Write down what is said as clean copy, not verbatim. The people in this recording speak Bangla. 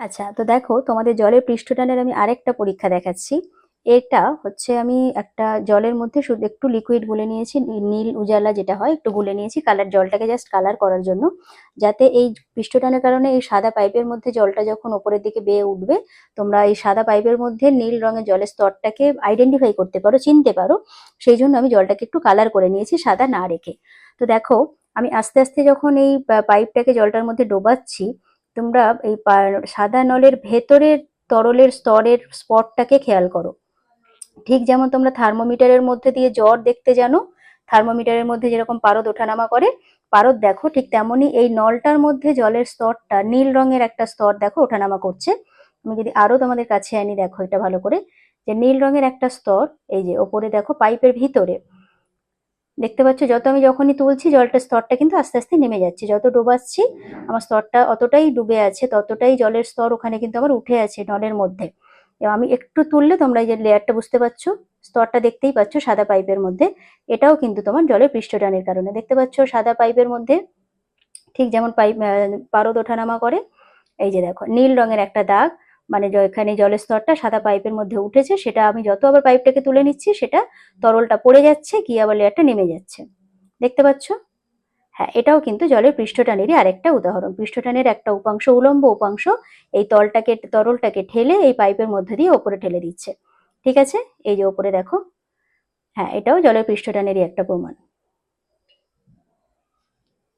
আচ্ছা, তো দেখো তোমাদের জলের পৃষ্ঠটানের আমি আরেকটা পরীক্ষা দেখাচ্ছি। এটা হচ্ছে আমি একটা জলের মধ্যে শুধু একটু লিকুইড গুলে নিয়েছি, নীল উজালা যেটা হয় একটু গুলে নিয়েছি কালার, জলটাকে জাস্ট কালার করার জন্য, যাতে এই পৃষ্ঠটানের কারণে এই সাদা পাইপের মধ্যে জলটা যখন ওপরের দিকে বেয়ে উঠবে, তোমরা এই সাদা পাইপের মধ্যে নীল রঙের জলের স্তরটাকে আইডেন্টিফাই করতে পারো, চিনতে পারো। সেই জন্য আমি জলটাকে একটু কালার করে নিয়েছি সাদা না রেখে। তো দেখো, আমি আস্তে আস্তে যখন এই পাইপটাকে জলটার মধ্যে ডোবাচ্ছি, তোমরা এই সাদা নলের ভেতরের তরলের স্তরের স্পটটাকে খেয়াল করো। ঠিক যেমন তোমরা থার্মোমিটারের মধ্যে দিয়ে জ্বর দেখতে জানো, থার্মোমিটারের মধ্যে যেরকম পারদ ওঠানামা করে, পারদ দেখো, ঠিক তেমনই এই নলটার মধ্যে জলের স্তরটা নীল রঙের একটা স্তর দেখো ওঠানামা করছে। আমি যদি আরো তোমাদের কাছে আনি, দেখো এটা ভালো করে, যে নীল রঙের একটা স্তর এই যে ওপরে দেখো পাইপের ভিতরে দেখতে পাচ্ছ। যখনই তুলছি জলটার স্তরটা কিন্তু আস্তে আস্তে নেমে যাচ্ছে, যত ডোবাচ্ছি আমার স্তরটা অতটাই ডুবে আছে, ততটাই জলের স্তর ওখানে কিন্তু আমার উঠে আছে নলের মধ্যে। এবং আমি একটু তুললে তোমরা এই যে লেয়ারটা বুঝতে পারছো, স্তরটা দেখতেই পাচ্ছ সাদা পাইপের মধ্যে। এটাও কিন্তু তোমার জলের পৃষ্ঠটানের কারণে দেখতে পাচ্ছ সাদা পাইপের মধ্যে ঠিক যেমন পাইপ পারদ ওঠানামা করে। এই যে দেখো নীল রঙের একটা দাগ, মানে এখানে জলের স্তরটা সাদা পাইপের মধ্যে উঠেছে, সেটা আমি যত আবার পাইপটাকে তুলে নিচ্ছি সেটা তরলটা পড়ে যাচ্ছে, কি আবার লেয়ারটা নেমে যাচ্ছে, দেখতে পাচ্ছ? হ্যাঁ, এটাও কিন্তু জলের পৃষ্ঠটানেরই আরেকটা উদাহরণ। পৃষ্ঠটানের একটা উপাংশ, উলম্ব উপাংশ, এই তরলটাকে ঠেলে এই পাইপের মধ্যে দিয়ে ওপরে ঠেলে দিচ্ছে। ঠিক আছে, এই যে ওপরে দেখো, হ্যাঁ এটাও জলের পৃষ্ঠটানেরই একটা প্রমাণ।